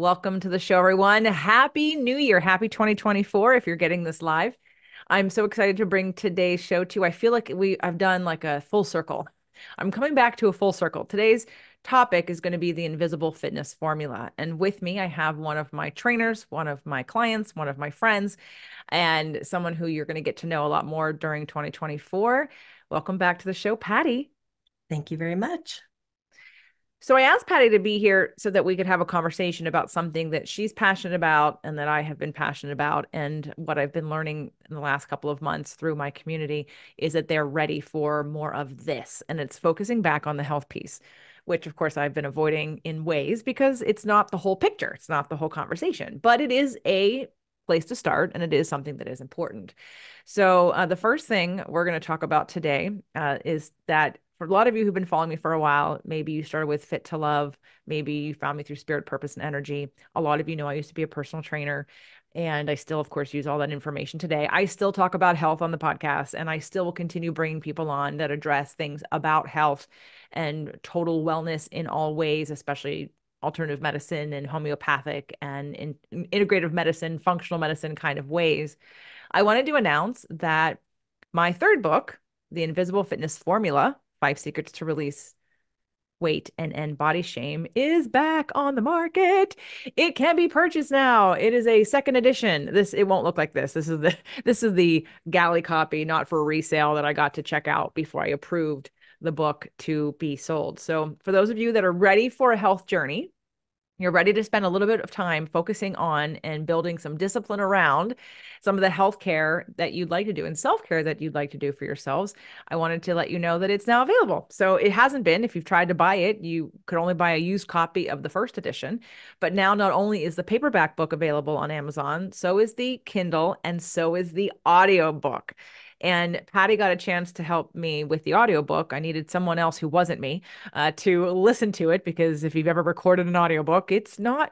Welcome to the show, everyone. Happy New Year. Happy 2024 if you're getting this live. I'm so excited to bring today's show to you. I feel like I've done like a full circle. I'm coming back to a full circle. Today's topic is going to be the invisible fitness formula. And with me, I have one of my trainers, one of my clients, one of my friends, and someone who you're going to get to know a lot more during 2024. Welcome back to the show, Patti. Thank you very much. So I asked Patti to be here so that we could have a conversation about something that she's passionate about and that I have been passionate about. And what I've been learning in the last couple of months through my community is that they're ready for more of this. And it's focusing back on the health piece, which of course I've been avoiding in ways because it's not the whole picture. It's not the whole conversation, but it is a place to start and it is something that is important. So the first thing we're going to talk about today is that for a lot of you who've been following me for a while, maybe you started with Fit to Love, maybe you found me through Spirit, Purpose, and Energy. A lot of you know I used to be a personal trainer, and I still, of course, use all that information today. I still talk about health on the podcast, and I still will continue bringing people on that address things about health and total wellness in all ways, especially alternative medicine and homeopathic and in integrative medicine, functional medicine kind of ways. I wanted to announce that my third book, The Invisible Fitness Formula, Five Secrets to Release Weight and End Body Shame, is back on the market. It can be purchased now. It is a second edition. It won't look like this. This is the galley copy, not for resale, that I got to check out before I approved the book to be sold. So for those of you that are ready for a health journey, you're ready to spend a little bit of time focusing on and building some discipline around some of the healthcare that you'd like to do and self-care that you'd like to do for yourselves. I wanted to let you know that it's now available. So it hasn't been. If you've tried to buy it, you could only buy a used copy of the first edition. But now not only is the paperback book available on Amazon, so is the Kindle and so is the audio book. And Patti got a chance to help me with the audiobook. I needed someone else who wasn't me to listen to it because if you've ever recorded an audiobook, it's not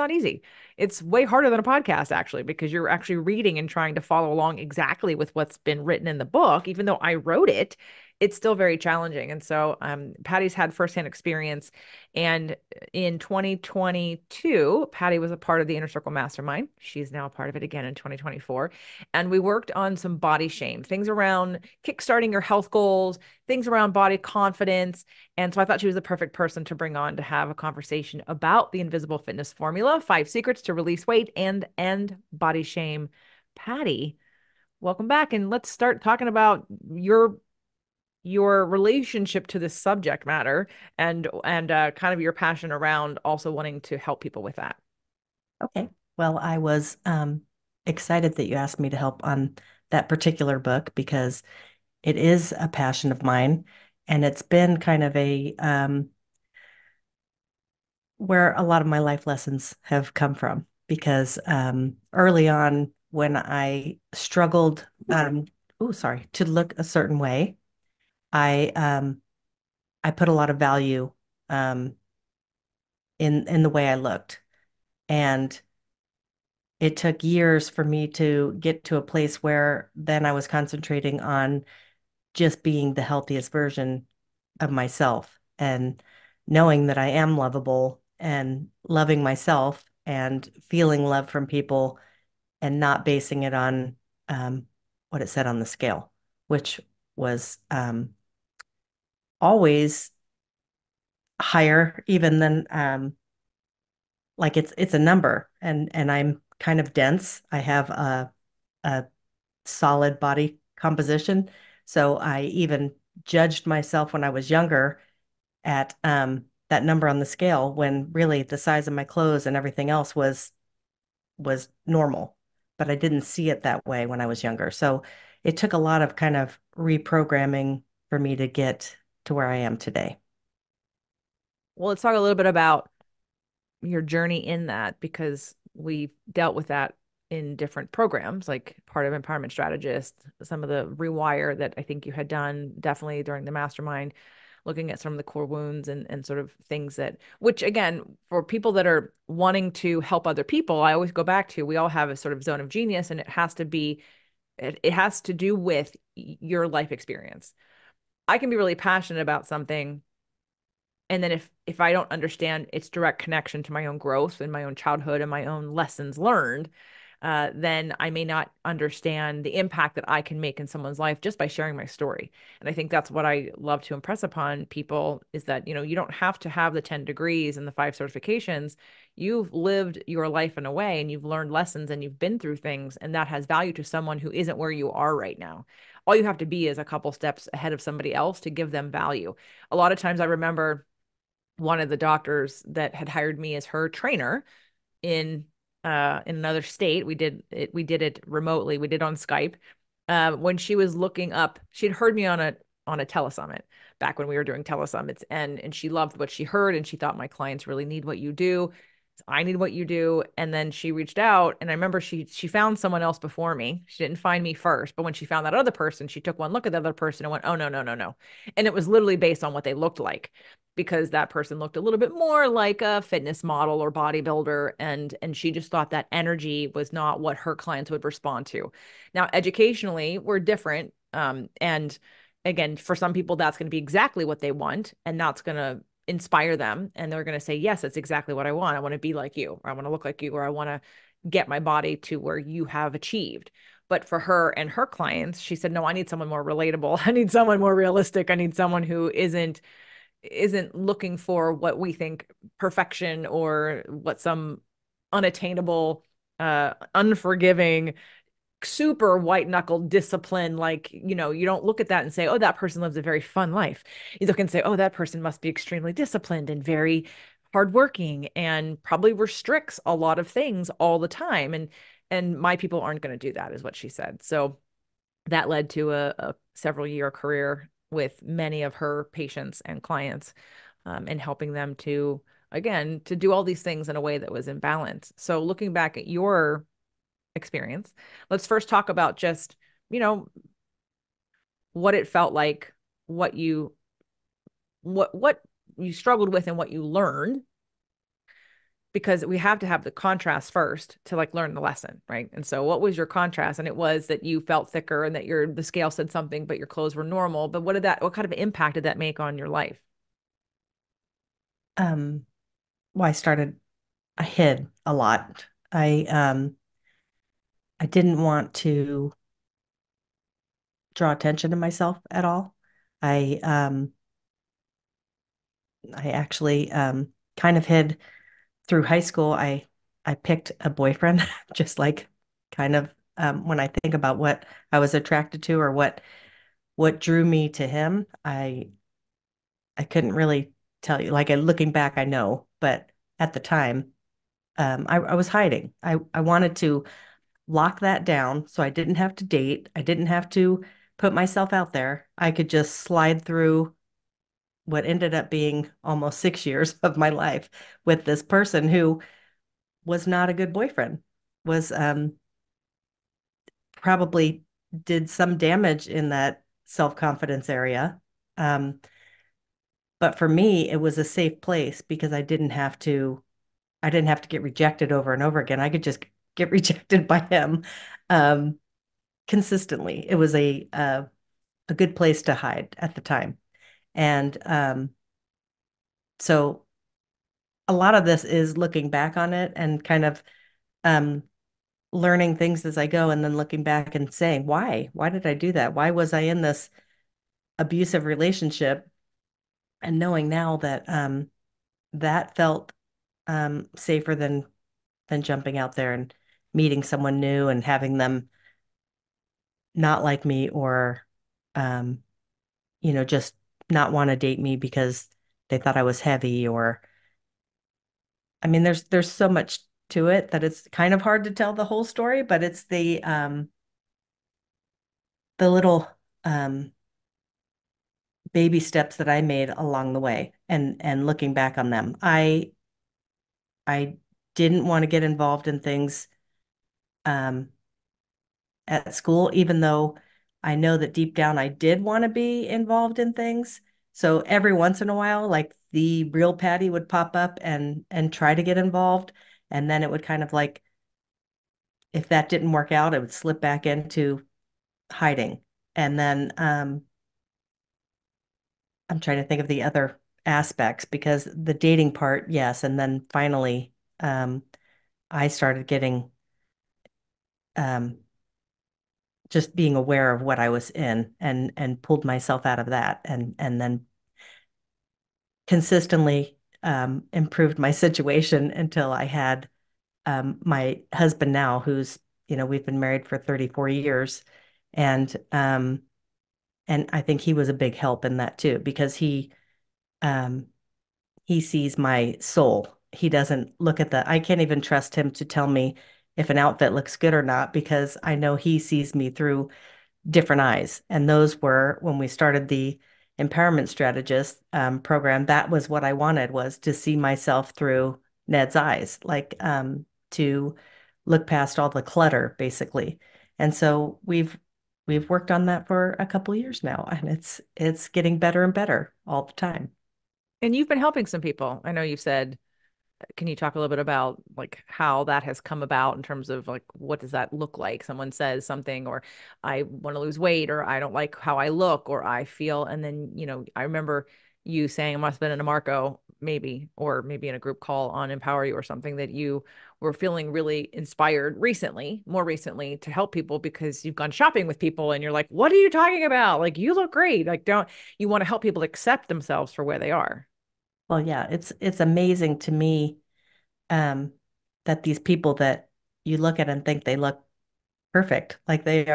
easy. It's way harder than a podcast actually because you're actually reading and trying to follow along exactly with what's been written in the book. Even though I wrote it, it's still very challenging. And so Patti's had firsthand experience. And in 2022, Patti was a part of the Inner Circle Mastermind. She's now a part of it again in 2024. And we worked on some body shame, things around kickstarting your health goals, things around body confidence. And so I thought she was the perfect person to bring on to have a conversation about the invisible fitness formula, five secrets to release weight and end body shame. Patti, welcome back. And let's start talking about your relationship to this subject matter and kind of your passion around also wanting to help people with that. Okay. Well, I was excited that you asked me to help on that particular book because it is a passion of mine, and it's been kind of a where a lot of my life lessons have come from. Because early on, when I struggled, to look a certain way, I I put a lot of value um, in the way I looked, and it took years for me to get to a place where then I was concentrating on just being the healthiest version of myself and knowing that I am lovable and loving myself and feeling love from people and not basing it on um, what it said on the scale, which was always higher even than like it's a number, and I'm kind of dense. I have a solid body composition. So I even judged myself when I was younger at that number on the scale when really the size of my clothes and everything else was normal. But I didn't see it that way when I was younger. So it took a lot of kind of reprogramming for me to get to where I am today. Well, let's talk a little bit about your journey in that because we've dealt with that in different programs, like part of Empowerment Strategist, some of the rewire that I think you had done definitely during the mastermind, looking at some of the core wounds and sort of things that, which again, for people that are wanting to help other people, I always go back to we all have a sort of zone of genius and it has to do with your life experience. I can be really passionate about something And then if I don't understand its direct connection to my own growth and my own childhood and my own lessons learned, then I may not understand the impact that I can make in someone's life just by sharing my story. And I think that's what I love to impress upon people is that, you don't have to have the 10 degrees and the 5 certifications. You've lived your life in a way and you've learned lessons and you've been through things, and that has value to someone who isn't where you are right now. All you have to be is a couple steps ahead of somebody else to give them value. A lot of times I remember one of the doctors that had hired me as her trainer in in another state. We did it remotely. We did on Skype. When she was looking up, she'd heard me on a telesummit back when we were doing telesummits, and she loved what she heard, and she thought my clients really need what you do. I need what you do. And then she reached out, and I remember she found someone else before me. She didn't find me first, but when she found that other person, she took one look at the other person and went, "Oh, no, no, no, no." And it was literally based on what they looked like, because that person looked a little bit more like a fitness model or bodybuilder, and she just thought that energy was not what her clients would respond to. Now, educationally, we're different. And again, for some people, that's going to be exactly what they want, and that's going to inspire them, and they're going to say, yes, that's exactly what I want. I want to be like you, or I want to look like you, or I want to get my body to where you have achieved. But for her and her clients, she said, no, I need someone more relatable. I need someone more realistic. I need someone who isn't looking for what we think perfection, or what some unattainable, unforgiving, super white knuckled discipline. Like, you don't look at that and say, oh, that person lives a very fun life. You look and say, oh, that person must be extremely disciplined and very hardworking and probably restricts a lot of things all the time. And my people aren't going to do that, is what she said. So that led to a several year career with many of her patients and clients, and helping them to, again, to do all these things in a way that was in balance. So looking back at your experience, let's first talk about just, you know, what it felt like, what you what you struggled with and what you learned, because we have to have the contrast first to like learn the lesson, right? And so what was your contrast? And it was that you felt thicker and that the scale said something, but your clothes were normal. But what kind of impact did that make on your life? Um, well, I hid a lot. I didn't want to draw attention to myself at all. I um, I actually kind of hid through high school. I picked a boyfriend, just like kind of when I think about what I was attracted to or what drew me to him, I couldn't really tell you. Like looking back, I know, but at the time, I was hiding. I wanted to lock that down so I didn't have to date. I didn't have to put myself out there. I could just slide through what ended up being almost 6 years of my life with this person who was not a good boyfriend, was probably did some damage in that self-confidence area. Um, but for me, it was a safe place because I didn't have to get rejected over and over again. I could just get rejected by him um, consistently. It was a good place to hide at the time. And so a lot of this is looking back on it and kind of um, learning things as I go, and then looking back and saying, why? Why did I do that? Why was I in this abusive relationship? And knowing now that that felt safer than jumping out there and meeting someone new and having them not like me, or um, just not want to date me because they thought I was heavy. Or I mean, there's so much to it that it's kind of hard to tell the whole story, but it's the little um baby steps that I made along the way, and looking back on them. I didn't want to get involved in things um at school, even though I know that deep down I did want to be involved in things. So every once in a while, like the real Patti would pop up and try to get involved. And then it would kind of like, if that didn't work out, it would slip back into hiding. And then I'm trying to think of the other. aspects because the dating part, yes, and then finally, um, I started getting um, just being aware of what I was in and pulled myself out of that and then consistently improved my situation until I had my husband now, who's, we've been married for 34 years. And and I think he was a big help in that too, because um he sees my soul. He doesn't look at I can't even trust him to tell me if an outfit looks good or not, because I know he sees me through different eyes. And those were when we started the Empowerment Strategist program. That was what I wanted, was to see myself through Ned's eyes, like to look past all the clutter, basically. And so we've worked on that for a couple of years now, and it's getting better and better all the time. And you've been helping some people. I know you said, can you talk a little bit about like how that has come about in terms of like what does that look like? Someone says something, or I want to lose weight, or I don't like how I look, or I feel, and then I remember you saying, I must have been in a Marco maybe, or maybe in a group call on Empower You or something, that you were feeling really inspired recently, more recently, to help people because you've gone shopping with people and you're like, what are you talking about? Like, you look great. Like, don't you want to help people accept themselves for where they are? Well, yeah, it's amazing to me um, that these people that you look at and think they look perfect, like they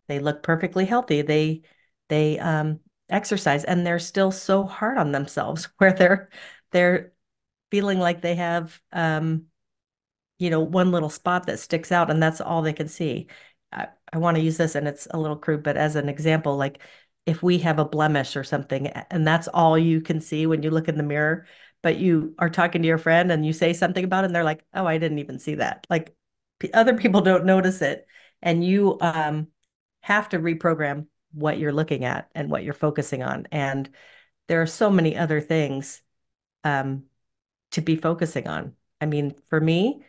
look perfectly healthy. They exercise and they're still so hard on themselves where they're feeling like they have one little spot that sticks out and that's all they can see. I want to use this and it's a little crude, but as an example, like if we have a blemish or something and that's all you can see when you look in the mirror, but you are talking to your friend and you say something about it and they're like, oh, I didn't even see that. Like other people don't notice it. And you have to reprogram what you're looking at and what you're focusing on. And there are so many other things um, to be focusing on. I mean, for me,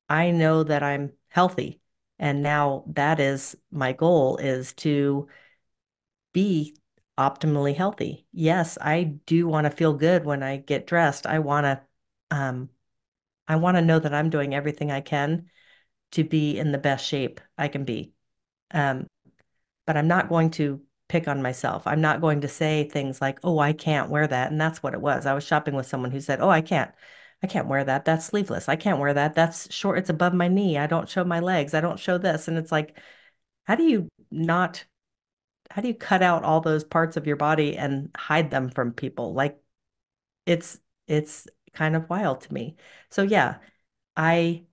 I know that I'm healthy. And now that is my goal, is to be optimally healthy. Yes, I do want to feel good when I get dressed. Um I want to know that I'm doing everything I can to be in the best shape I can be. Um but I'm not going to pick on myself. I'm not going to say things like, "Oh, I can't wear that." And that's what it was. I was shopping with someone who said, "Oh, I can't wear that. That's sleeveless. I can't wear that. That's short. It's above my knee. I don't show my legs. I don't show this." And it's like, how do you not, how do you cut out all those parts of your body and hide them from people? Like it's, it's kind of wild to me. So yeah, I,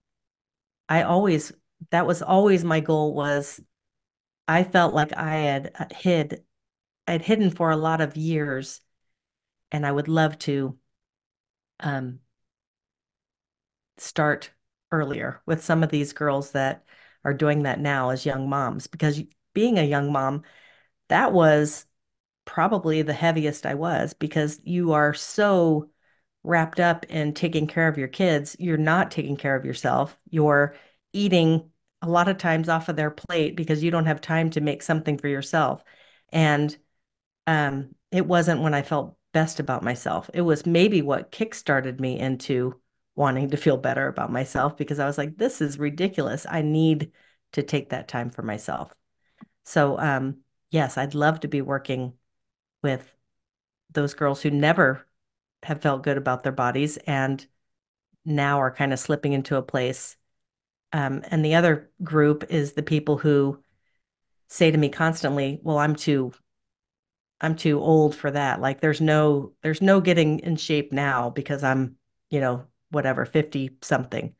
I always, that was always my goal, was I felt like I'd hidden for a lot of years, and I would love to um, start earlier with some of these girls that are doing that now as young moms. Because being a young mom, that was probably the heaviest I was, because you are so wrapped up in taking care of your kids, you're not taking care of yourself. You're eating a lot of times off of their plate because you don't have time to make something for yourself. And it wasn't when I felt best about myself. It was maybe what kickstarted me into wanting to feel better about myself, because I was like, this is ridiculous. I need to take that time for myself. So, yes, I'd love to be working with those girls who never have felt good about their bodies and now are kind of slipping into a place. And the other group is the people who say to me constantly, well, I'm too old for that. Like there's no getting in shape now because I'm, whatever, 50 something.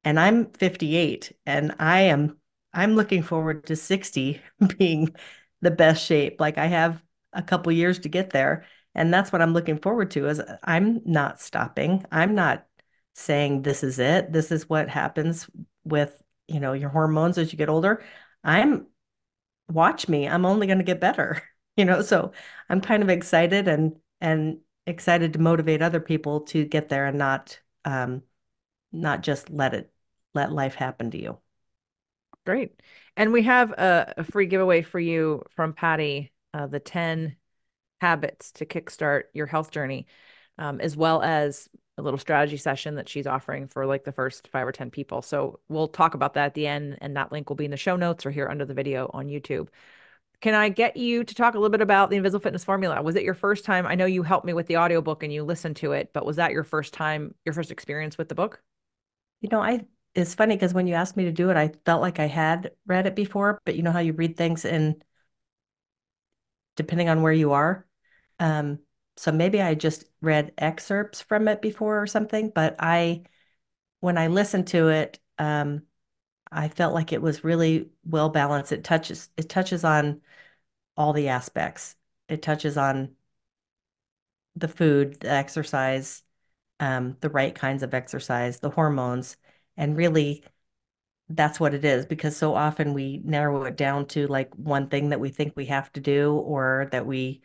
And I'm 58 and I'm looking forward to 60 being the best shape. Like I have a couple years to get there, and that's what I'm looking forward to. Is I'm not stopping. I'm not saying this is it. This is what happens with, your hormones as you get older. I'm Watch me. I'm only going to get better. So I'm kind of excited and excited to motivate other people to get there and not just let life happen to you. Great. And we have a free giveaway for you from Patti, the 10 habits to kickstart your health journey, as well as a little strategy session that she's offering for like the first 5 or 10 people. So we'll talk about that at the end, and that link will be in the show notes or here under the video on YouTube. Can I get you to talk a little bit about the Invisible Fitness Formula? Was it your first time? I know you helped me with the audiobook and you listened to it, but was that your first time, your first experience with the book? I it's funny because when you asked me to do it, I felt like I had read it before, but you know how you read things in depending on where you are. Um, so maybe I just read excerpts from it before or something, but when I listened to it, I felt like it was really well balanced. It touches on all the aspects. It touches on the food, the exercise, the right kinds of exercise, the hormones, and really that's what it is because so often we narrow it down to like one thing that we think we have to do or that we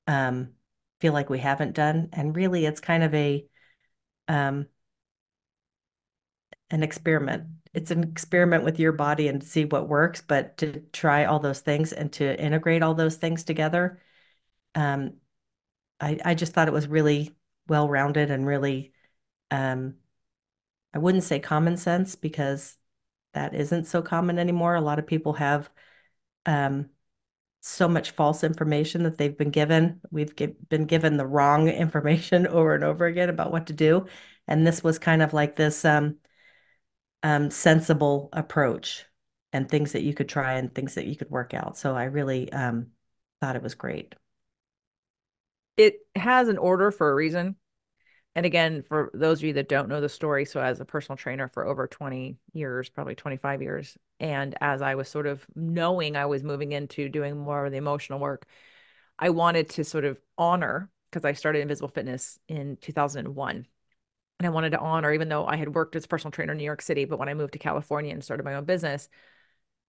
um, feel like we haven't done. And really, it's kind of um, an experiment. It's an experiment with your body and to see what works, but to try all those things and to integrate all those things together. Um, I just thought it was really well-rounded and really, um, I wouldn't say common sense because that isn't so common anymore. A lot of people have um, so much false information that they've been given. Been given the wrong information over and over again about what to do. And this was kind of like this sensible approach and things that you could try and things that you could work out. So I really thought it was great. It has an order for a reason. And again, for those of you that don't know the story, so as a personal trainer for over 20 years, probably 25 years, and as I was sort of knowing I was moving into doing more of the emotional work, I wanted to sort of honor, because I started Invisible Fitness in 2001. And I wanted to honor, even though I had worked as a personal trainer in New York City, but when I moved to California and started my own business,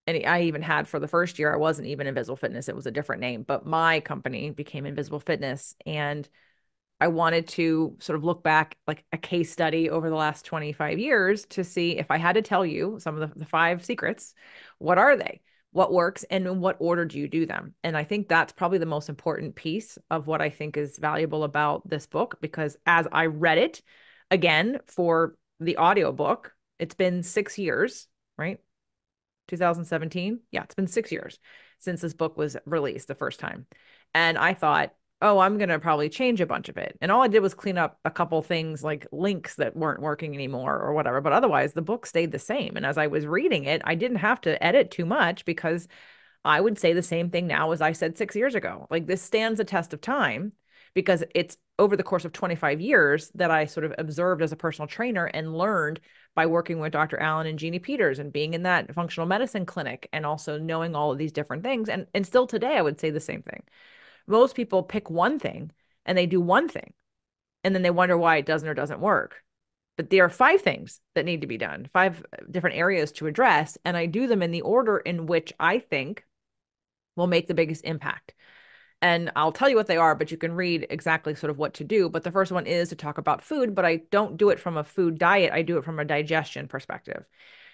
and I even had for the first year, I wasn't even Invisible Fitness, it was a different name, but my company became Invisible Fitness. And I wanted to sort of look back like a case study over the last 25 years to see if I had to tell you some of the five secrets, what are they? What works and in what order do you do them? And I think that's probably the most important piece of what I think is valuable about this book, because as I read it again for the audiobook, it's been 6 years, right? 2017. Yeah, it's been 6 years since this book was released the first time. And I thought, oh, I'm going to probably change a bunch of it. And all I did was clean up a couple things like links that weren't working anymore or whatever. But otherwise, the book stayed the same. And as I was reading it, I didn't have to edit too much because I would say the same thing now as I said 6 years ago. Like this stands the test of time because it's over the course of 25 years that I sort of observed as a personal trainer and learned by working with Dr. Allen and Jeannie Peters and being in that functional medicine clinic and also knowing all of these different things. And still today, I would say the same thing. Most people pick one thing and they do one thing and then they wonder why it doesn't or doesn't work. But there are five things that need to be done, five different areas to address. And I do them in the order in which I think will make the biggest impact. And I'll tell you what they are, but you can read exactly sort of what to do. But the first one is to talk about food, but I don't do it from a food diet. I do it from a digestion perspective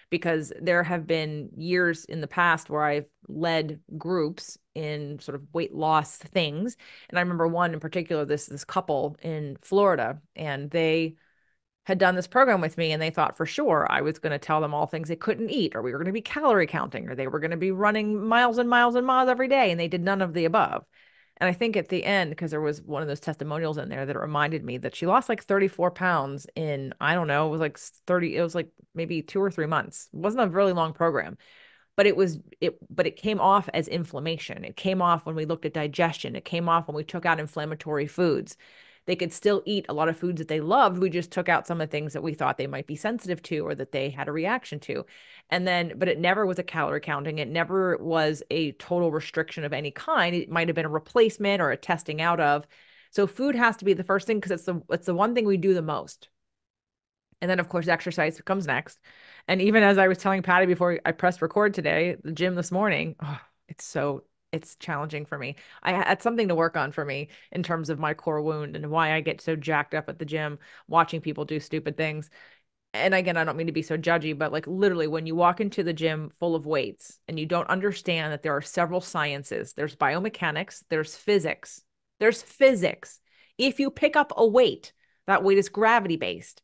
because there have been years in the past where I've led groups in sort of weight loss things. And I remember one in particular, this couple in Florida, and they had done this program with me and they thought for sure I was going to tell them all things they couldn't eat, or we were going to be calorie counting, or they were going to be running miles and miles and miles every day. And they did none of the above. And I think at the end, because there was one of those testimonials in there that reminded me that she lost like 34 pounds in, I don't know, it was like 30, it was like maybe 2 or 3 months. It wasn't a really long program, but it came off as inflammation. It came off when we looked at digestion. It came off when we took out inflammatory foods. They could still eat a lot of foods that they loved. We just took out some of the things that we thought they might be sensitive to or that they had a reaction to. And then, but it never was a calorie counting. It never was a total restriction of any kind. It might have been a replacement or a testing out of. So food has to be the first thing because it's the one thing we do the most. And then, of course, exercise comes next. And even as I was telling Patti before I pressed record today, the gym this morning, oh, it's challenging for me. I had something to work on for me in terms of my core wound and why I get so jacked up at the gym watching people do stupid things. And again, I don't mean to be so judgy, but like literally when you walk into the gym full of weights and you don't understand that there are several sciences, there's biomechanics, there's physics, There's physics. If you pick up a weight, that weight is gravity based.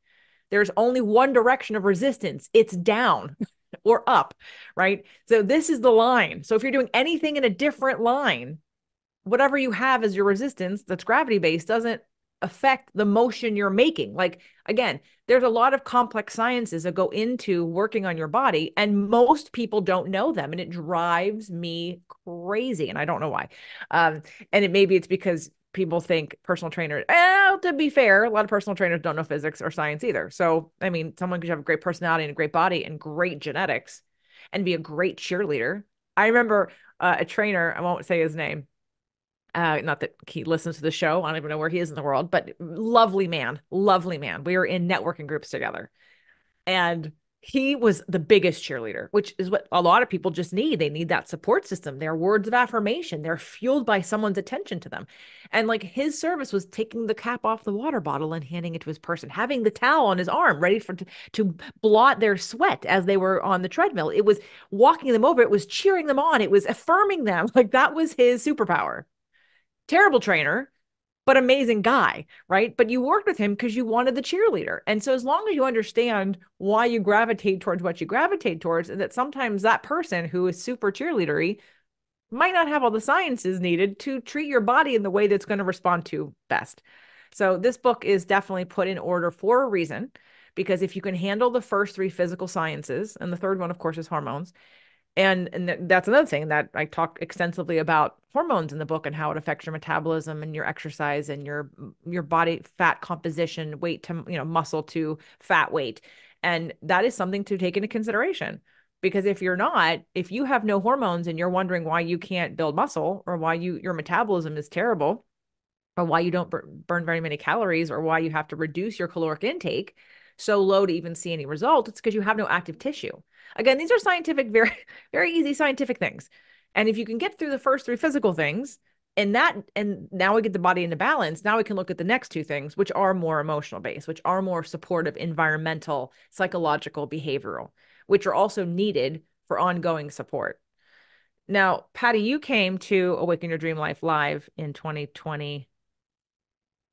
There's only one direction of resistance. It's down or up, right? So this is the line. So if you're doing anything in a different line, whatever you have as your resistance that's gravity based doesn't affect the motion you're making. Like, again, there's a lot of complex sciences that go into working on your body, and most people don't know them. And it drives me crazy. And I don't know why. And maybe it's because people think personal trainers, to be fair, a lot of personal trainers don't know physics or science either. So, I mean, someone could have a great personality and a great body and great genetics and be a great cheerleader. I remember a trainer, I won't say his name, not that he listens to the show. I don't even know where he is in the world, but lovely man, lovely man. We were in networking groups together, and he was the biggest cheerleader, which is what a lot of people just need. They need that support system. They're words of affirmation. They're fueled by someone's attention to them. And like his service was taking the cap off the water bottle and handing it to his person, having the towel on his arm ready to blot their sweat as they were on the treadmill. It was walking them over. It was cheering them on. It was affirming them. Like that was his superpower. Terrible trainer, but amazing guy, right? But you worked with him because you wanted the cheerleader. And so as long as you understand why you gravitate towards what you gravitate towards, and that sometimes that person who is super cheerleadery might not have all the sciences needed to treat your body in the way that's going to respond to best. So this book is definitely put in order for a reason, because if you can handle the first three physical sciences, and the third one, of course, is hormones, and that's another thing that I talk extensively about hormones in the book and how it affects your metabolism and your exercise and your body fat composition, weight to, muscle to fat weight. And that is something to take into consideration, because if you have no hormones and you're wondering why you can't build muscle, or why your metabolism is terrible, or why you don't burn very many calories, or why you have to reduce your caloric intake so low to even see any result, it's because you have no active tissue. Again, these are scientific, very, very easy scientific things. And if you can get through the first three physical things, and now we get the body into balance, now we can look at the next two things, which are more emotional based, which are more supportive, environmental, psychological, behavioral, which are also needed for ongoing support. Now, Patti, you came to Awaken Your Dream Life live in 2020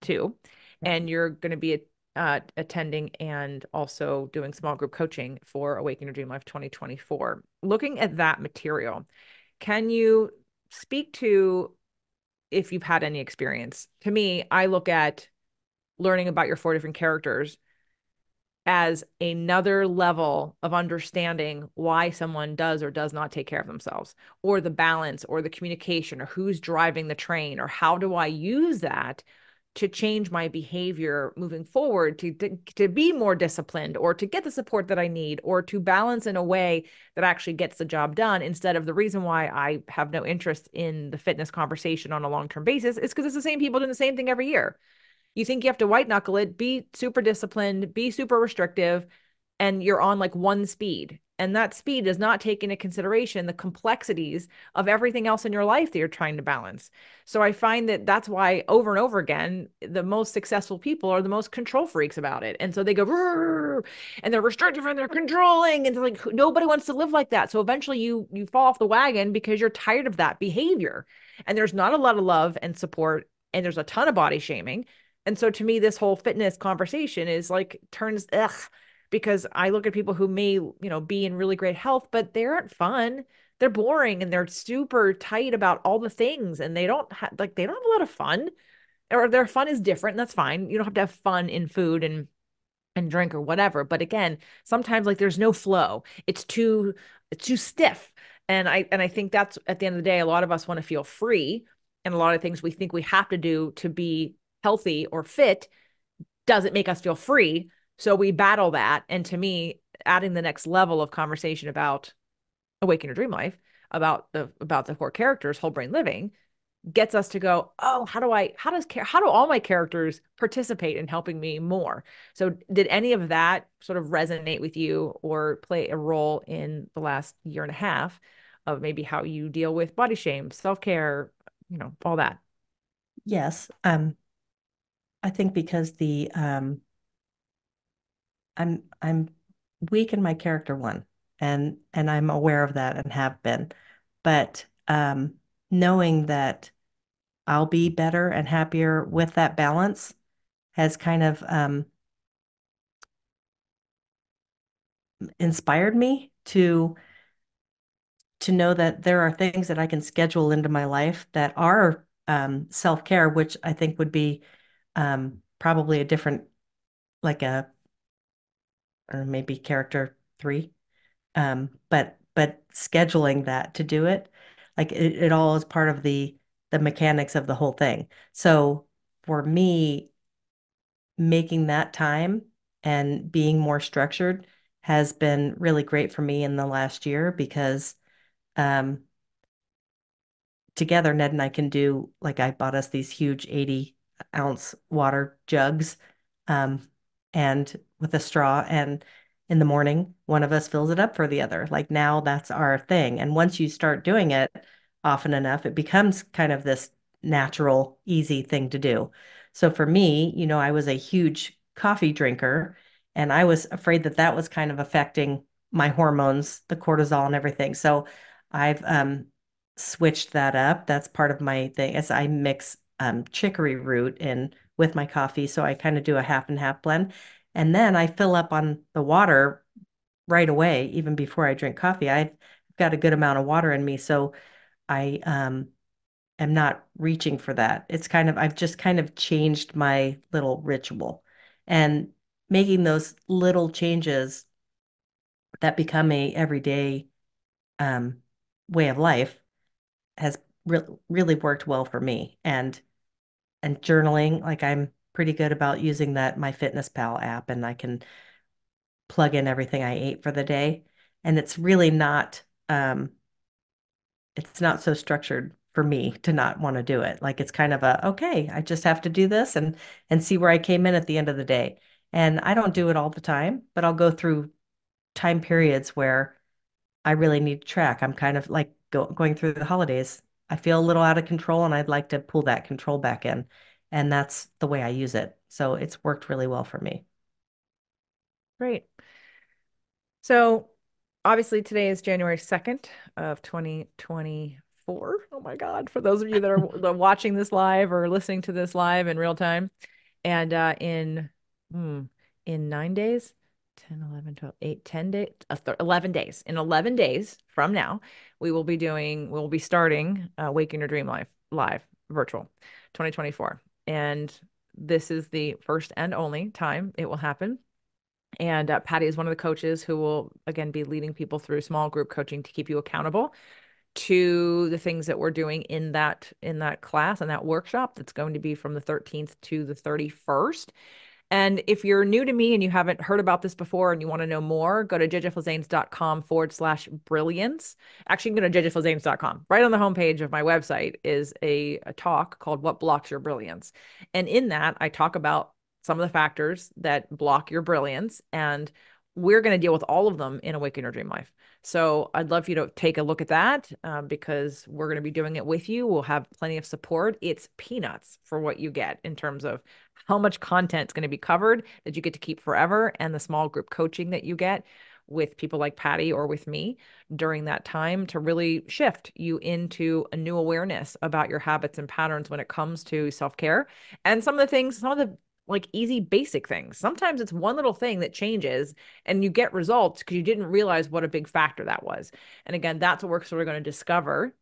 too, and you're going to be attending and also doing small group coaching for Awaken Your Dream Life 2024. Looking at that material, can you speak to if you've had any experience? To me, I look at learning about your four different characters as another level of understanding why someone does or does not take care of themselves, or the balance, or the communication, or who's driving the train, or how do I use that to change my behavior moving forward, to be more disciplined, or to get the support that I need, or to balance in a way that actually gets the job done, instead of the reason why I have no interest in the fitness conversation on a long-term basis is because it's the same people doing the same thing every year. You think you have to white knuckle it, be super disciplined, be super restrictive, and you're on like one speed. And that speed does not take into consideration the complexities of everything else in your life that you're trying to balance. So I find that that's why over and over again, the most successful people are the most control freaks about it. And so they go, and they're restrictive and they're controlling. And like, nobody wants to live like that. So eventually you fall off the wagon because you're tired of that behavior. And there's not a lot of love and support. And there's a ton of body shaming. And so to me, this whole fitness conversation is like turns because I look at people who may, be in really great health, but they aren't fun. They're boring and they're super tight about all the things, and they don't have a lot of fun, or their fun is different. And that's fine. You don't have to have fun in food and drink or whatever. But again, sometimes like there's no flow. It's too stiff. And I think that's at the end of the day, a lot of us want to feel free. And a lot of things we think we have to do to be healthy or fit doesn't make us feel free. So we battle that. And to me, adding the next level of conversation about Awaken Your Dream Life, about the core characters, whole brain living, gets us to go, oh, how do all my characters participate in helping me more? So did any of that sort of resonate with you or play a role in the last year and a half of maybe how you deal with body shame, self-care, all that? Yes. I think because I'm weak in my character one, and I'm aware of that and have been. But knowing that I'll be better and happier with that balance has kind of inspired me to know that there are things that I can schedule into my life that are self-care, which I think would be probably a different, like a, or maybe character three. But scheduling that to do it, like it all is part of the mechanics of the whole thing. So for me, making that time and being more structured has been really great for me in the last year because um, together, Ned and I can do, like, I bought us these huge 80-ounce water jugs, um, and with a straw. And in the morning, one of us fills it up for the other. Like now that's our thing. And once you start doing it often enough, it becomes kind of this natural, easy thing to do. So for me, I was a huge coffee drinker, and I was afraid that that was kind of affecting my hormones, the cortisol and everything. So I've switched that up. That's part of my thing. As I mix chicory root in with my coffee, so I kind of do a half and half blend, and then I fill up on the water right away, even before I drink coffee. I've got a good amount of water in me, so I am not reaching for that. It's kind of I've just kind of changed my little ritual, and making those little changes that become a everyday um, way of life has really worked well for me. And journaling, like I'm pretty good about using that My Fitness Pal app, and I can plug in everything I ate for the day. And it's not so structured for me to not want to do it. Like it's kind of a, okay, I just have to do this and see where I came in at the end of the day. And I don't do it all the time, but I'll go through time periods where I really need to track. I'm kind of like going through the holidays. I feel a little out of control, and I'd like to pull that control back in. And that's the way I use it. So it's worked really well for me. Great. So obviously today is January 2nd of 2024. Oh my God, for those of you that are watching this live or listening to this live in real time. And hmm, in 9 days, 10, 11, 12, 8, 10 days, 11 days. In 11 days from now, we'll be starting Waking Your Dream Life live virtual 2024. And this is the first and only time it will happen. And Patti is one of the coaches who will, again, be leading people through small group coaching to keep you accountable to the things that we're doing in that class and that workshop that's going to be from the 13th to the 31st. And if you're new to me and you haven't heard about this before and you want to know more, go to jjflizanes.com/brilliance. Actually, you can go to jjflizanes.com. Right on the homepage of my website is a talk called What Blocks Your Brilliance. And in that, I talk about some of the factors that block your brilliance. And we're going to deal with all of them in Awaken Your Dream Life. So I'd love you to take a look at that because we're going to be doing it with you. We'll have plenty of support. It's peanuts for what you get in terms of how much content is going to be covered that you get to keep forever, and the small group coaching that you get with people like Patti or with me during that time to really shift you into a new awareness about your habits and patterns when it comes to self-care and some of the like easy basic things. Sometimes it's one little thing that changes and you get results because you didn't realize what a big factor that was. And again, that's what we're sort of going to discover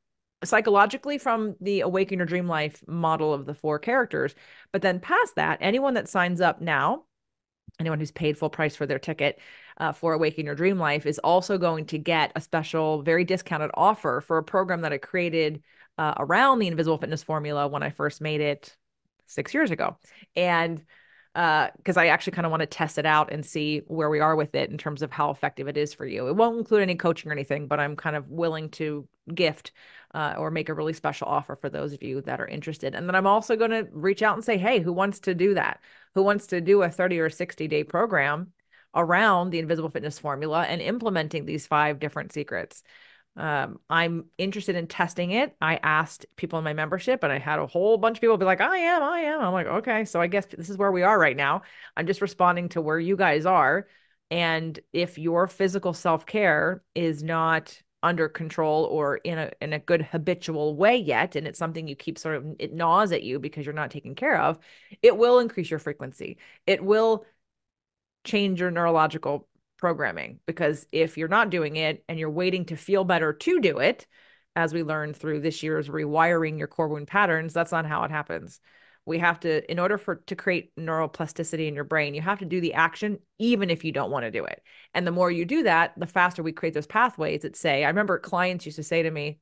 psychologically from the Awaken Your Dream Life model of the four characters. But then past that, anyone that signs up now, anyone who's paid full price for their ticket for Awaken Your Dream Life is also going to get a special, very discounted offer for a program that I created around the Invisible Fitness Formula when I first made it 6 years ago. And because I actually kind of want to test it out and see where we are with it in terms of how effective it is for you. It won't include any coaching or anything, but I'm kind of willing to gift or make a really special offer for those of you that are interested. And then I'm also going to reach out and say, hey, who wants to do that? Who wants to do a 30 or 60-day program around the Invisible Fitness Formula and implementing these 5 different secrets? I'm interested in testing it. I asked people in my membership and I had a whole bunch of people be like, I am. I'm like, okay, so I guess this is where we are right now. I'm just responding to where you guys are. And if your physical self-care is not under control or in a good habitual way yet, and it's something you keep sort of, it gnaws at you because you're not taking care of, it will increase your frequency. It will change your neurological programming, because if you're not doing it and you're waiting to feel better to do it, as we learned through this year's rewiring your core wound patterns, that's not how it happens. We have to, in order for to create neuroplasticity in your brain, you have to do the action even if you don't want to do it. And the more you do that, the faster we create those pathways that say, I remember clients used to say to me,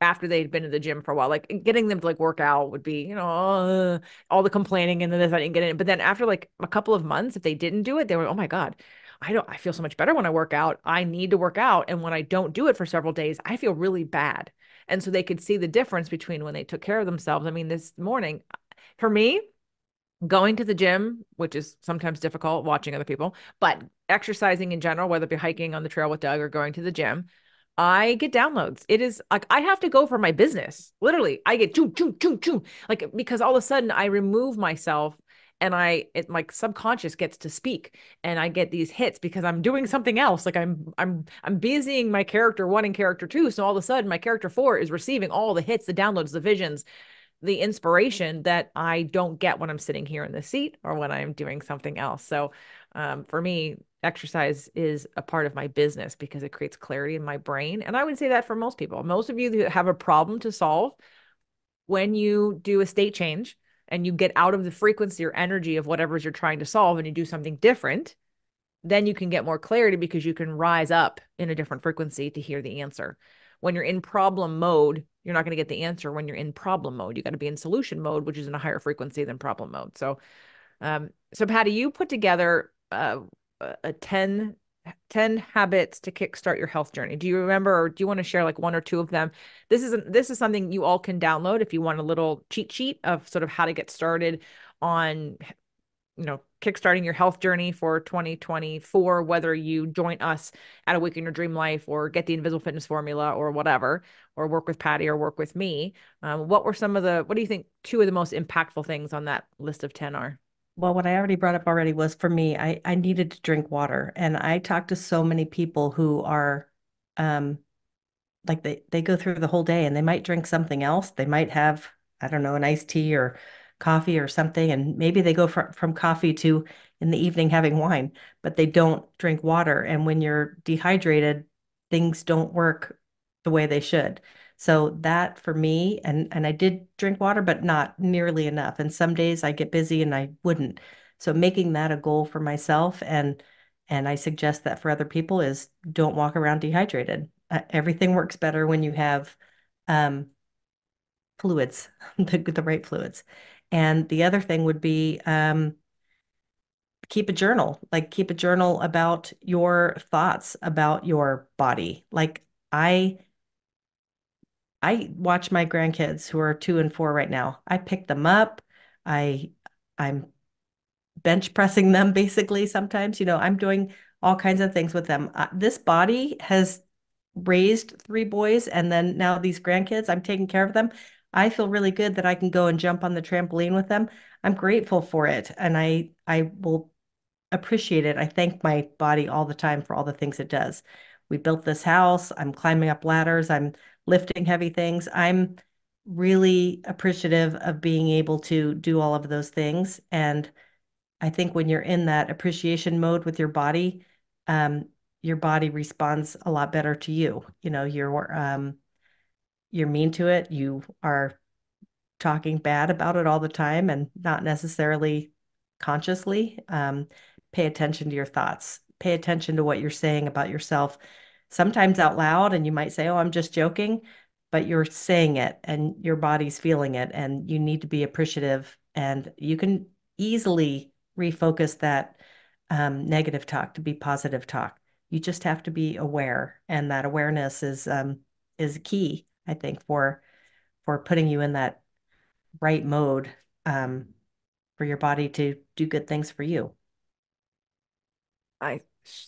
after they'd been in the gym for a while, like getting them to like work out would be, all the complaining and then if I didn't get in. But then after like a couple of months, if they didn't do it, they were, oh my God, I feel so much better when I work out. I need to work out. And when I don't do it for several days, I feel really bad. And so they could see the difference between when they took care of themselves. I mean, this morning, for me, going to the gym, which is sometimes difficult watching other people, but exercising in general, whether it be hiking on the trail with Doug or going to the gym, I get downloads. It is like I have to go for my business. Literally, I get choo choo choo choo, like because all of a sudden I remove myself and my subconscious gets to speak and I get these hits because I'm doing something else. Like I'm busying my character one and character two. So all of a sudden my character four is receiving all the hits, the downloads, the visions, the inspiration that I don't get when I'm sitting here in the seat or when I'm doing something else. So for me, exercise is a part of my business because it creates clarity in my brain. And I would say that for most people, most of you that have a problem to solve, when you do a state change and you get out of the frequency or energy of whatever you're trying to solve and you do something different, then you can get more clarity because you can rise up in a different frequency to hear the answer. When you're in problem mode, you're not going to get the answer when you're in problem mode. You got to be in solution mode, which is in a higher frequency than problem mode. So Patti, you put together a 10 habits to kickstart your health journey. Do you remember, or do you want to share like one or two of them? This is something you all can download if you want a little cheat sheet of sort of how to get started on kickstarting your health journey for 2024, whether you join us at Awaken Your Dream Life or get the Invisible Fitness Formula or whatever, or work with Patti or work with me. What do you think two of the most impactful things on that list of 10 are? Well, what I already brought up already was for me, I needed to drink water. And I talked to so many people who are um, like they go through the whole day and they might drink something else. They might have, I don't know, an iced tea or coffee or something, and maybe they go from coffee to in the evening having wine, but they don't drink water. And when you're dehydrated, things don't work the way they should. So that for me, and I did drink water, but not nearly enough. And some days I get busy and I wouldn't. So making that a goal for myself and I suggest that for other people is don't walk around dehydrated. Everything works better when you have um, fluids, the right fluids. And the other thing would be keep a journal, like keep a journal about your thoughts about your body. Like I, I watch my grandkids who are 2 and 4 right now. I pick them up. I, I'm bench pressing them basically sometimes. I'm doing all kinds of things with them. This body has raised 3 boys and then now these grandkids, I'm taking care of them. I feel really good that I can go and jump on the trampoline with them. I'm grateful for it and I will appreciate it. I thank my body all the time for all the things it does. We built this house. I'm climbing up ladders. I'm lifting heavy things. I'm really appreciative of being able to do all of those things. And I think when you're in that appreciation mode with um, your body responds a lot better to you. You're mean to it. You are talking bad about it all the time and not necessarily consciously. Pay attention to your thoughts. Pay attention to what you're saying about yourself, sometimes out loud, and you might say, "Oh, I'm just joking," but you're saying it and your body's feeling it, and you need to be appreciative. And you can easily refocus that negative talk to be positive talk. You just have to be aware, and that awareness is key, I think, for putting you in that right mode um, for your body to do good things for you. I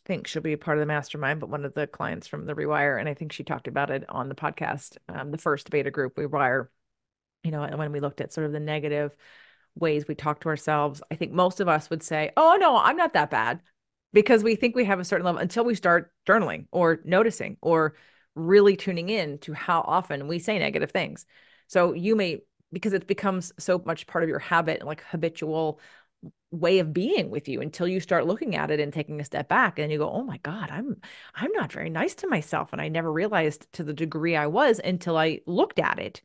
think she'll be a part of the mastermind, but one of the clients from the Rewire, and I think she talked about it on the podcast, the first beta group, Rewire, and when we looked at sort of the negative ways we talk to ourselves, I think most of us would say, oh, no, I'm not that bad. because we think we have a certain level until we start journaling or noticing or really tuning in to how often we say negative things. So you may, because it becomes so much part of your habit and like habitual way of being with you until you start looking at it and taking a step back and you go, oh my God, I'm not very nice to myself. And I never realized to the degree I was until I looked at it.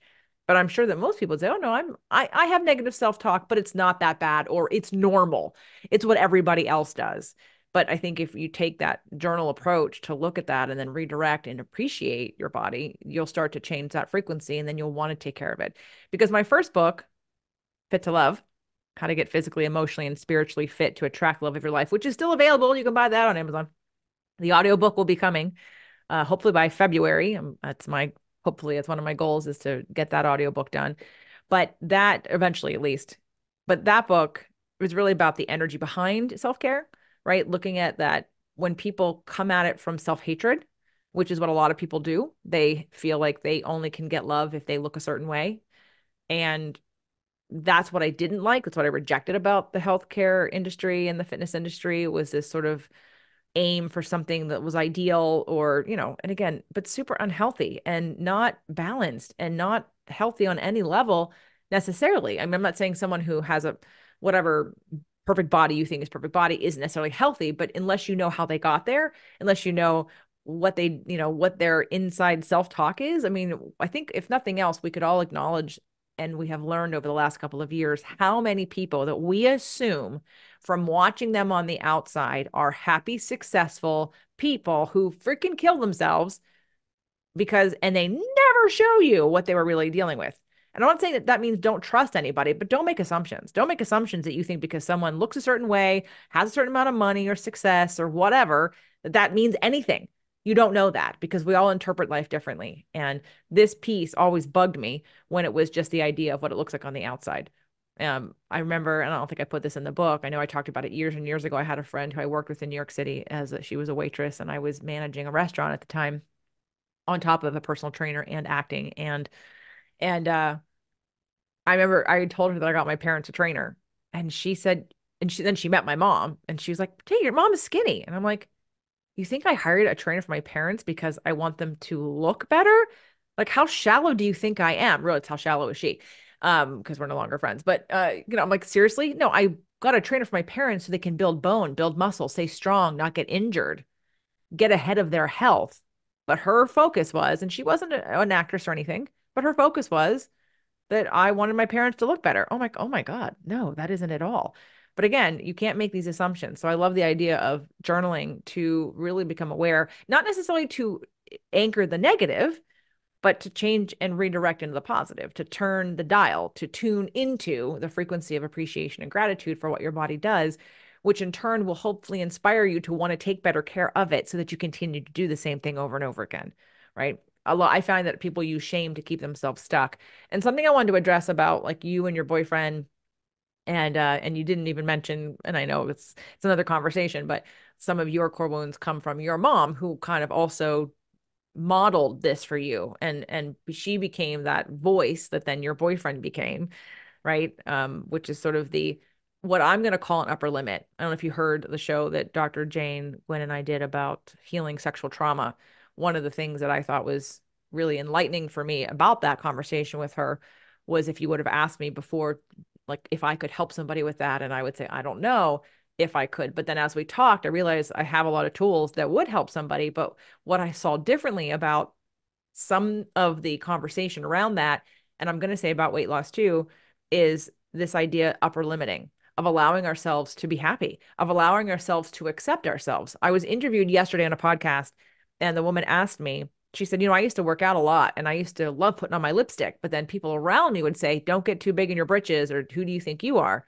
But I'm sure that most people say, oh no, I have negative self-talk, but it's not that bad, or it's normal. It's what everybody else does. But I think if you take that journal approach to look at that and then redirect and appreciate your body, you'll start to change that frequency and then you'll want to take care of it. Because my first book, Fit to Love, how to get physically, emotionally, and spiritually fit to attract love of your life, which is still available. You can buy that on Amazon. The audiobook will be coming hopefully by February. That's my hopefully it's one of my goals is to get that audiobook done. But that eventually at least. But that book was really about the energy behind self-care, right? Looking at that when people come at it from self-hatred, which is what a lot of people do. They feel like they only can get love if they look a certain way. And that's what I didn't like. That's what I rejected about the healthcare industry and the fitness industry was this sort of aim for something that was ideal or, and again, but super unhealthy and not balanced and not healthy on any level necessarily. I mean, I'm not saying someone who has a whatever perfect body you think is perfect body isn't necessarily healthy, but unless you know how they got there, unless you know what what their inside self-talk is. I mean, I think if nothing else, we could all acknowledge and we have learned over the last couple of years how many people that we assume from watching them on the outside are happy, successful people who freaking kill themselves and they never show you what they were really dealing with. And I'm not saying that that means don't trust anybody, but don't make assumptions. Don't make assumptions that you think because someone looks a certain way, has a certain amount of money or success or whatever, that that means anything. You don't know that because we all interpret life differently. And this piece always bugged me when it was just the idea of what it looks like on the outside. I remember, and I don't think I put this in the book. I know I talked about it years and years ago. I had a friend who I worked with in New York City she was a waitress, and I was managing a restaurant at the time on top of a personal trainer and acting. And I remember I told her that I got my parents a trainer, and she said, and then she met my mom, and she was like, "Hey, your mom is skinny," and I'm like, "You think I hired a trainer for my parents because I want them to look better? Like, how shallow do you think I am?" Really, it's how shallow is she? Because we're no longer friends. But I'm like, seriously? No, I got a trainer for my parents so they can build bone, build muscle, stay strong, not get injured, get ahead of their health. But her focus was, and she wasn't an actress or anything, but her focus was that I wanted my parents to look better. Oh my God. No, that isn't at all. But again, you can't make these assumptions. So I love the idea of journaling to really become aware, not necessarily to anchor the negative, but to change and redirect into the positive, to turn the dial, to tune into the frequency of appreciation and gratitude for what your body does, which in turn will hopefully inspire you to want to take better care of it so that you continue to do the same thing over and over again, right? I find that people use shame to keep themselves stuck. And something I wanted to address about like you and your boyfriend and you didn't even mention, and I know it's another conversation, but some of your core wounds come from your mom who kind of also modeled this for you and she became that voice that then your boyfriend became, right? Which is sort of the what I'm going to call an upper limit. I don't know if you heard the show that Dr. Jane Gwynn and I did about healing sexual trauma. One of the things that I thought was really enlightening for me about that conversation with her was if you would have asked me before, like if I could help somebody with that, and I would say, I don't know if I could. But then as we talked, I realized I have a lot of tools that would help somebody. But what I saw differently about some of the conversation around that, and I'm going to say about weight loss too, is this idea upper limiting of allowing ourselves to be happy, of allowing ourselves to accept ourselves. I was interviewed yesterday on a podcast, and the woman asked me, she said, I used to work out a lot and I used to love putting on my lipstick, but then people around me would say, don't get too big in your britches, or who do you think you are?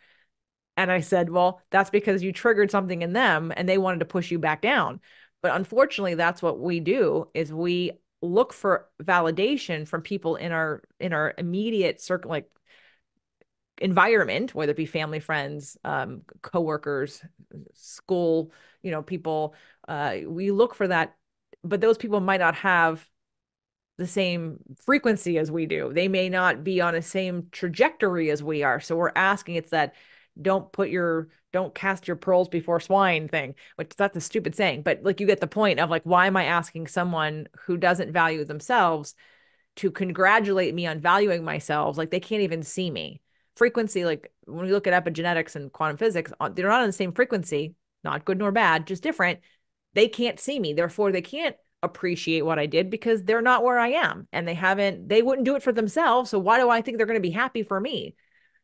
And I said, well, that's because you triggered something in them and they wanted to push you back down. But unfortunately, that's what we do is we look for validation from people in our immediate circle, like environment, whether it be family, friends, coworkers, school, people. We look for that, but those people might not have the same frequency as we do. They may not be on the same trajectory as we are. So we're asking, it's that don't cast your pearls before swine thing, which that's a stupid saying, but like you get the point of like, why am I asking someone who doesn't value themselves to congratulate me on valuing myself? Like they can't even see me. Frequency, like when we look at epigenetics and quantum physics, they're not on the same frequency, not good nor bad, just different. They can't see me. Therefore, they can't appreciate what I did because they're not where I am and they wouldn't do it for themselves. So why do I think they're going to be happy for me?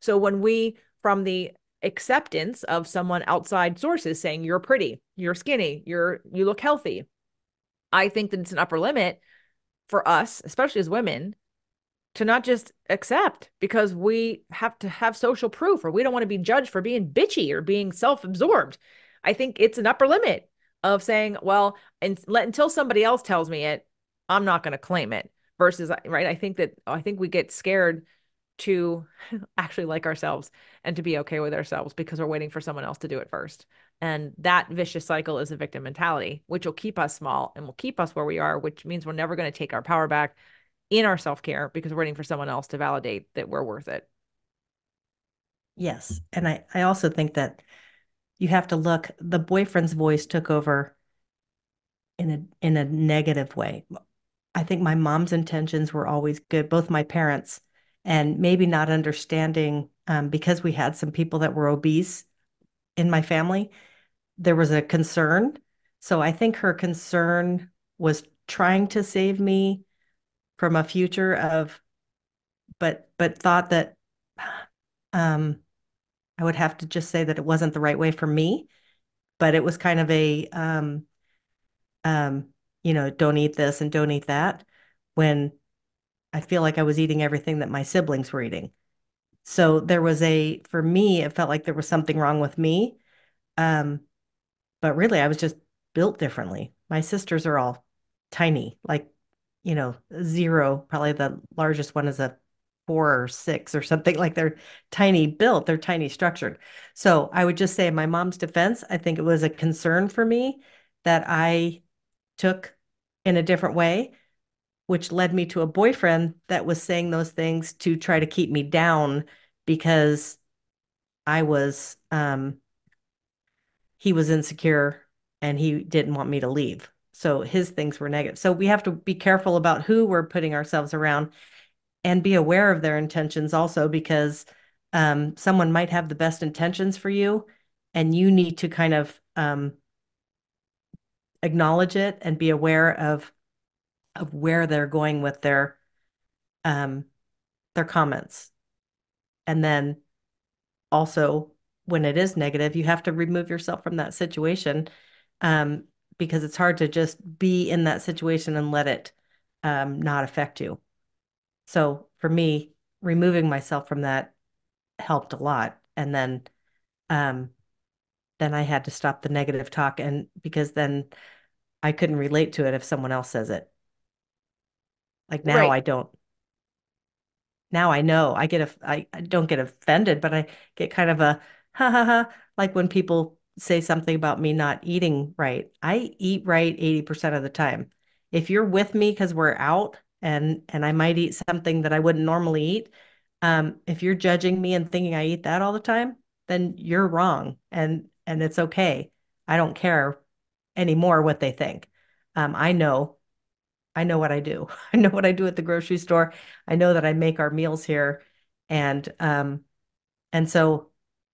So when we, from the acceptance of someone outside sources saying, you're pretty, you're skinny, you look healthy, I think that it's an upper limit for us, especially as women, to not just accept because we have to have social proof or we don't want to be judged for being bitchy or being self-absorbed. I think it's an upper limit of saying, well, until somebody else tells me it, I'm not going to claim it. Versus, right? I think we get scared to actually like ourselves and to be okay with ourselves because we're waiting for someone else to do it first. And that vicious cycle is a victim mentality, which will keep us small and will keep us where we are, which means we're never going to take our power back in our self care because we're waiting for someone else to validate that we're worth it. Yes. And I also think that you have to look, the boyfriend's voice took over in a negative way. I think my mom's intentions were always good, both my parents, and maybe not understanding because we had some people that were obese in my family, there was a concern. So I think her concern was trying to save me from a future of, but thought that um, I would have to just say that it wasn't the right way for me. But it was kind of a um, don't eat this and don't eat that when I feel like I was eating everything that my siblings were eating. So there was for me, it felt like there was something wrong with me. Um, but really, I was just built differently. My sisters are all tiny, like, zero. Probably the largest one is a 4 or 6 or something. Like they're tiny built, they're tiny structured. So I would just say, in my mom's defense, I think it was a concern for me that I took in a different way, which led me to a boyfriend that was saying those things to try to keep me down because I was, he was insecure and he didn't want me to leave. So his things were negative. So we have to be careful about who we're putting ourselves around and be aware of their intentions also because someone might have the best intentions for you and you need to kind of acknowledge it and be aware of where they're going with um, their comments. And then also, when it is negative, you have to remove yourself from that situation um, because it's hard to just be in that situation and let it not affect you. So for me, removing myself from that helped a lot. And um, then I had to stop the negative talk, and because then I couldn't relate to it if someone else says it. Like now, Right. I don't. Now I know I don't get offended, but I get kind of a ha ha ha, like when people say something about me not eating right. I eat right 80% of the time. If you're with me because we're out and I might eat something that I wouldn't normally eat, if you're judging me and thinking I eat that all the time, then you're wrong and it's okay. I don't care anymore what they think. I know I know what I do. I know what I do at the grocery store. I know that I make our meals here, and so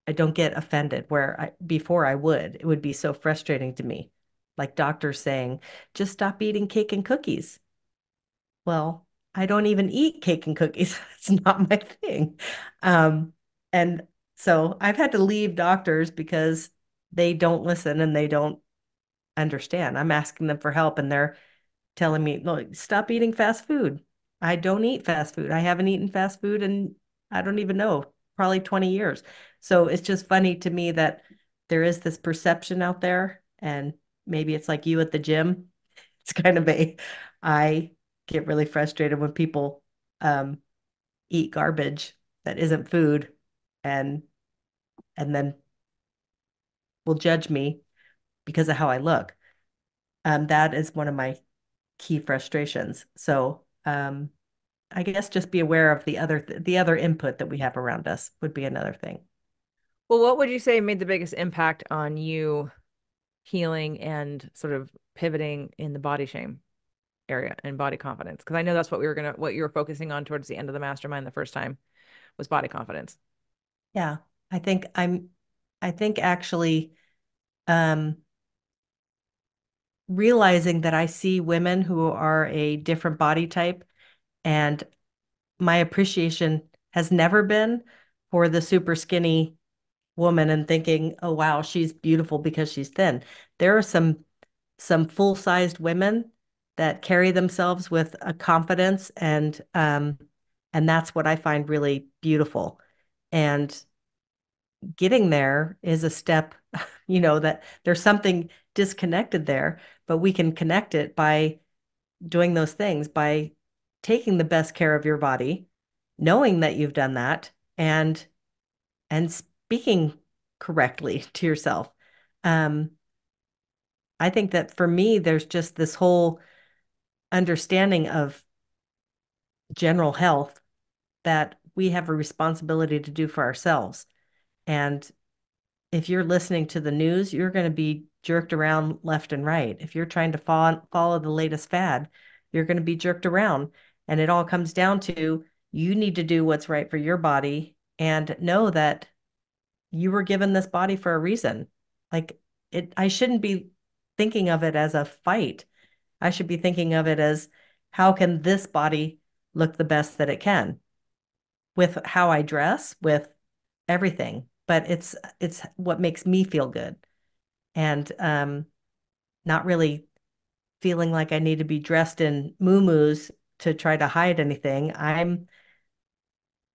I don't get offended where before I would. It would be so frustrating to me. Like doctors saying, just stop eating cake and cookies. Well, I don't even eat cake and cookies. It's not my thing. Um, and so I've had to leave doctors because they don't listen and they don't understand. I'm asking them for help and they're telling me, "Look, stop eating fast food." I don't eat fast food. I haven't eaten fast food in, I don't even know, probably 20 years. So it's just funny to me that there is this perception out there, and maybe it's like you at the gym. It's kind of I get really frustrated when people um, eat garbage that isn't food and and then will judge me because of how I look. That is one of my key frustrations. So I guess just be aware of the other input that we have around us would be another thing. Well, what would you say made the biggest impact on you healing and sort of pivoting in the body shame area and body confidence? Because I know that's what you were focusing on towards the end of the mastermind the first time was body confidence. Yeah, I think I'm, I think actually, um, realizing that I see women who are a different body type, and my appreciation has never been for the super skinny woman and thinking, oh wow, she's beautiful because she's thin. There are some full-sized women that carry themselves with a confidence, and that's what I find really beautiful. And getting there is a step, that there's something disconnected there, but we can connect it by doing those things, by taking the best care of your body, knowing that you've done that, and speaking correctly to yourself. Um, I think that for me, there's just this whole understanding of general health that we have a responsibility to do for ourselves. And if you're listening to the news, you're going to be jerked around left and right. If you're trying to follow the latest fad, you're going to be jerked around. And it all comes down to you need to do what's right for your body and know that you were given this body for a reason. Like I shouldn't be thinking of it as a fight. I should be thinking of it as how can this body look the best that it can with how I dress, with everything. But it's what makes me feel good, and not really feeling like I need to be dressed in muumuus to try to hide anything.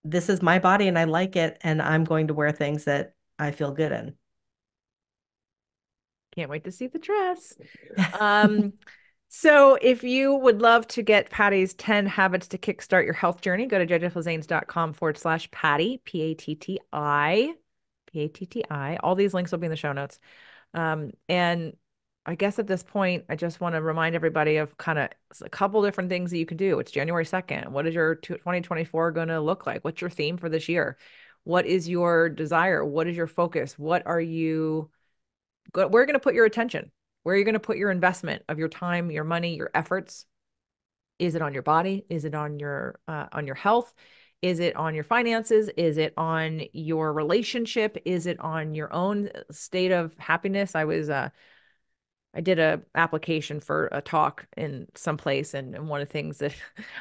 This is my body and I like it, and I'm going to wear things that I feel good in. Can't wait to see the dress. Um, so if you would love to get Patty's 10 habits to kickstart your health journey, go to jjflizanes.com/Patti, Patti, Patti. All these links will be in the show notes. And I guess at this point, I just want to remind everybody of kind of a couple different things that you can do. It's January 2nd. What is your 2024 going to look like? What's your theme for this year? What is your desire? What is your focus? What are you where are you going to put your attention? Where are you going to put your investment of your time, your money, your efforts? Is it on your body? Is it on your health? Is it on your finances? Is it on your relationship? Is it on your own state of happiness? I did a application for a talk in some place, and one of the things that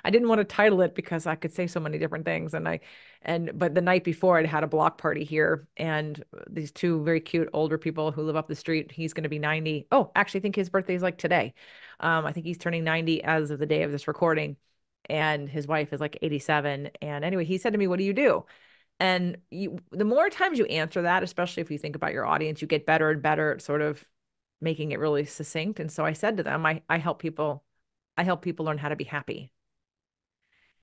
I didn't want to title it because I could say so many different things, but the night before I'd had a block party here, and these two very cute older people who live up the street. He's going to be 90. Oh, actually, I think his birthday is like today. I think he's turning 90 as of the day of this recording, and his wife is like 87. And anyway, he said to me, "What do you do?" And the more times you answer that, especially if you think about your audience, you get better and better at sort of making it really succinct. And so I said to them, I help people learn how to be happy.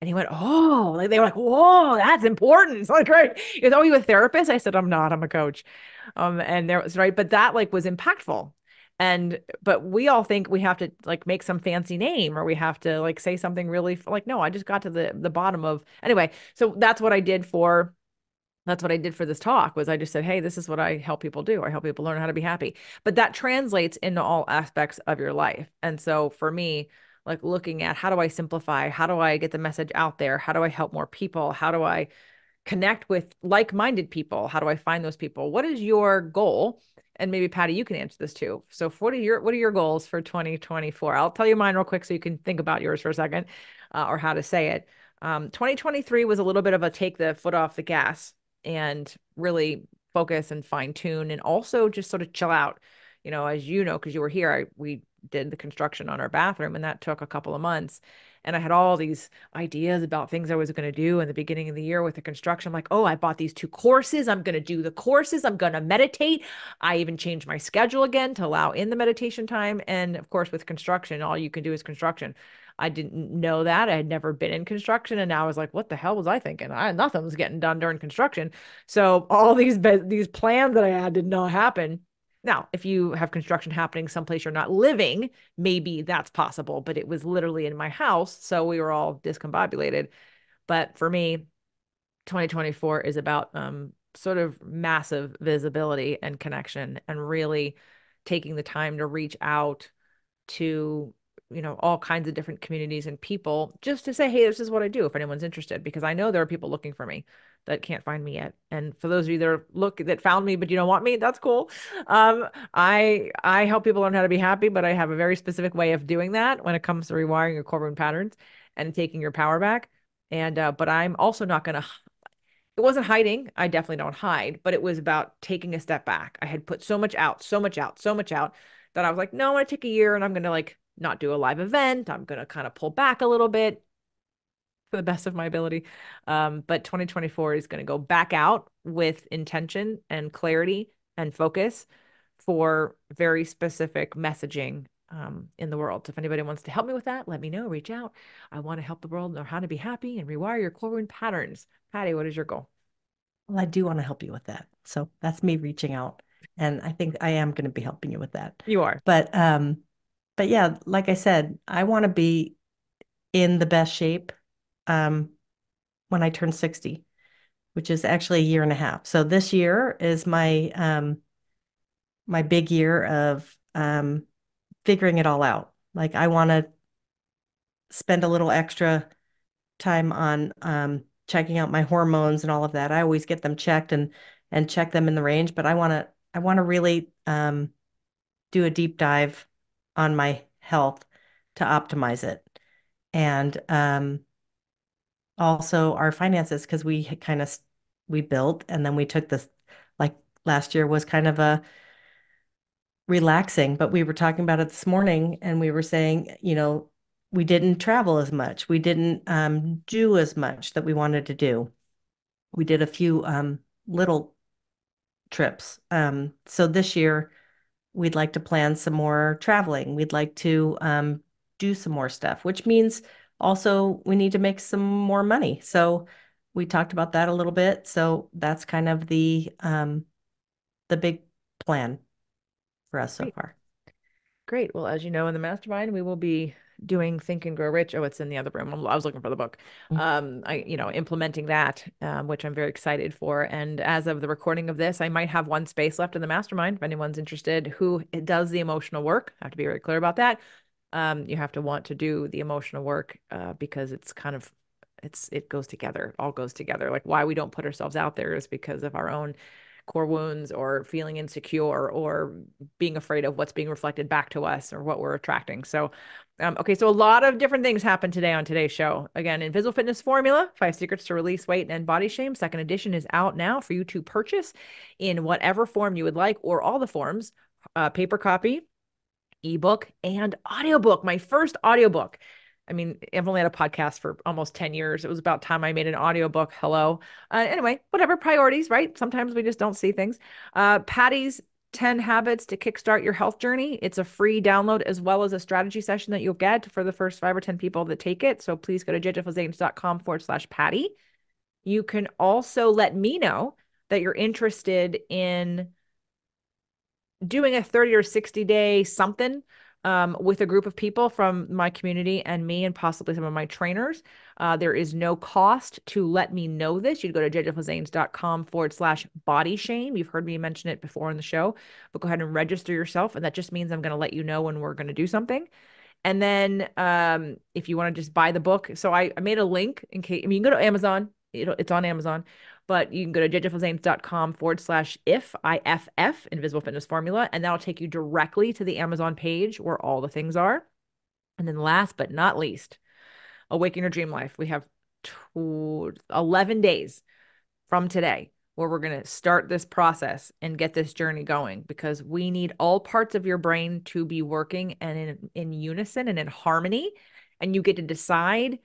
And he went, oh, like they were like, whoa, that's important. It's like, great. He goes, oh, you a therapist? I said, I'm not, I'm a coach. And there was right, but that like was impactful. But we all think we have to like make some fancy name or we have to like say something really like, no, I just got to the bottom of anyway. So that's what I did for this talk was I just said, hey, this is what I help people do. I help people learn how to be happy. But that translates into all aspects of your life. And so for me, like looking at how do I simplify? How do I get the message out there? How do I help more people? How do I connect with like-minded people? How do I find those people? What is your goal? And maybe Patti, you can answer this too. So what are your goals for 2024? I'll tell you mine real quick so you can think about yours for a second, or how to say it. 2023 was a little bit of a take the foot off the gas and really focus and fine tune and also just sort of chill out. As you know, because you were here, we did the construction on our bathroom and that took a couple of months. And I had all these ideas about things I was going to do in the beginning of the year with the construction. I'm like, oh, I bought these two courses. I'm going to do the courses. I'm going to meditate. I even changed my schedule again to allow in the meditation time. And of course, with construction, all you can do is construction. I didn't know that. I had never been in construction. And now I was like, what the hell was I thinking? Nothing was getting done during construction. So all these plans that I had did not happen. Now, if you have construction happening someplace you're not living, maybe that's possible, but it was literally in my house. So we were all discombobulated. But for me, 2024 is about sort of massive visibility and connection, and really taking the time to reach out to, all kinds of different communities and people, just to say, hey, this is what I do if anyone's interested, because I know there are people looking for me that can't find me yet. And for those of you that found me but you don't want me, that's cool. I help people learn how to be happy, but I have a very specific way of doing that when it comes to rewiring your core wound patterns and taking your power back. And but I'm also not going to, it wasn't hiding. I definitely don't hide, but it was about taking a step back. I had put so much out, so much out, so much out, that I was like, no, I'm going to take a year and I'm going to like not do a live event. I'm going to kind of pull back a little bit to the best of my ability. But 2024 is going to go back out with intention and clarity and focus for very specific messaging in the world. So if anybody wants to help me with that, let me know. Reach out. I want to help the world know how to be happy and rewire your core wound patterns. Patti, what is your goal? Well, I do want to help you with that. So that's me reaching out. And I think I am going to be helping you with that. You are. But yeah, like I said, I want to be in the best shape um when I turn 60, which is actually a year and a half. So this year is my big year of figuring it all out. Like I want to spend a little extra time on checking out my hormones and all of that. I always get them checked and check them in the range, but I want to really do a deep dive on my health to optimize it. And also our finances, because we built and then we took this, like last year was kind of a relaxing, but we were talking about it this morning and we were saying, we didn't travel as much. We didn't do as much that we wanted to do. We did a few little trips. So this year we'd like to plan some more traveling. We'd like to do some more stuff, which means also we need to make some more money. So we talked about that a little bit. So that's kind of the big plan for us so Great. far. Great. Well, as you know, in the mastermind, we will be doing Think and Grow Rich. Oh, it's in the other room. I was looking for the book. Implementing that, which I'm very excited for. And as of the recording of this, I might have one space left in the mastermind if anyone's interested who does the emotional work. I have to be very clear about that. You have to want to do the emotional work because it's kind of it goes together. It all goes together. Like why we don't put ourselves out there is because of our own core wounds or feeling insecure or being afraid of what's being reflected back to us or what we're attracting. So, okay, so a lot of different things happened today on today's show. Again, Invisible Fitness Formula, 5 Secrets to Release Weight and Body Shame. Second edition is out now for you to purchase in whatever form you would like, or all the forms, paper copy, ebook, and audiobook. My first audiobook. I mean, I've only had a podcast for almost 10 years. It was about time I made an audiobook. Hello. Anyway, whatever, priorities, right? Sometimes we just don't see things. Patti's 10 Habits to Kickstart Your Health Journey. It's a free download as well as a strategy session that you'll get for the first 5 or 10 people that take it. So please go to jjflizanes.com/Patti. You can also let me know that you're interested in doing a 30 or 60-day something with a group of people from my community and me and possibly some of my trainers. There is no cost to let me know this. You'd go to jjflizanes.com/body shame. You've heard me mention it before in the show, but go ahead and register yourself. And that just means I'm going to let you know when we're going to do something. And then if you want to just buy the book. So I made a link in case, I mean, you can go to Amazon. It's on Amazon, but you can go to jjflizanes.com/IFF, Invisible Fitness Formula, and that'll take you directly to the Amazon page where all the things are. And then last but not least, Awaken Your Dream Life. We have 11 days from today where we're going to start this process and get this journey going, because we need all parts of your brain to be working and in unison and in harmony. And you get to decide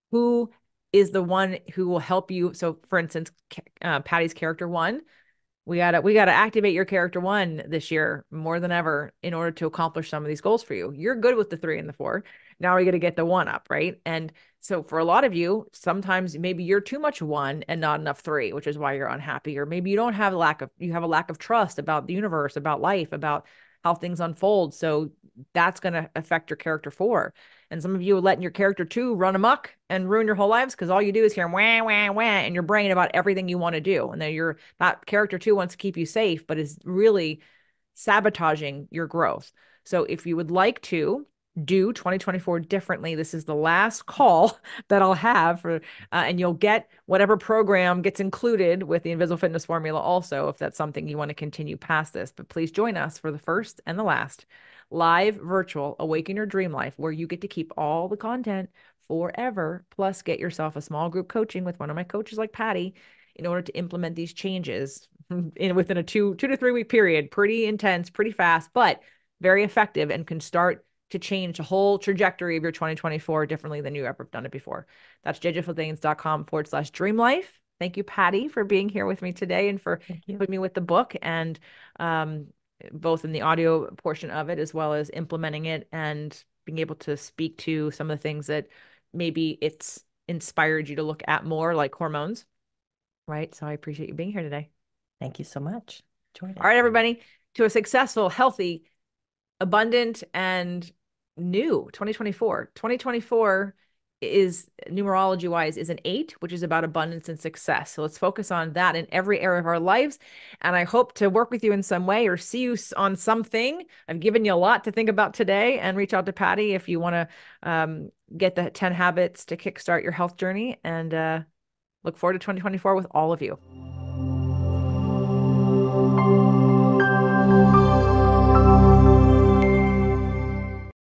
who is the one who will help you. So for instance, Patti's character one, we gotta activate your character one this year more than ever in order to accomplish some of these goals for you. You're good with the 3 and the 4. Now we got to get the 1 up, right? And so for a lot of you, sometimes maybe you're too much 1 and not enough 3, which is why you're unhappy. Or maybe you don't have a lack of trust about the universe, about life, about how things unfold. So that's going to affect your character 4. And some of you are letting your character 2 run amok and ruin your whole lives because all you do is hear wah, wah, wah in your brain about everything you want to do. And then that character 2 wants to keep you safe, but is really sabotaging your growth. So if you would like to do 2024 differently, this is the last call that I'll have for, and you'll get whatever program gets included with the Invisible Fitness Formula also, if that's something you want to continue past this. But please join us for the first and the last live virtual Awaken Your Dream Life, where you get to keep all the content forever, plus get yourself a small group coaching with one of my coaches like Patti in order to implement these changes within a 2 to 3 week period. Pretty intense, pretty fast, but very effective, and can start to change the whole trajectory of your 2024 differently than you ever done it before. That's jjflizanes.com/dream life. Thank you, Patti, for being here with me today and for Thank you. putting me with the book, and both in the audio portion of it as well as implementing it and being able to speak to some of the things that maybe it's inspired you to look at more, like hormones, right? So I appreciate you being here today. Thank you so much. Enjoyed All it. right, everybody, to a successful, healthy, abundant, and new 2024. 2024 is, numerology wise, is an 8, which is about abundance and success. So let's focus on that in every area of our lives. And I hope to work with you in some way or see you on something. I've given you a lot to think about today, and reach out to Patti if you want to get the 10 habits to kickstart your health journey, and look forward to 2024 with all of you.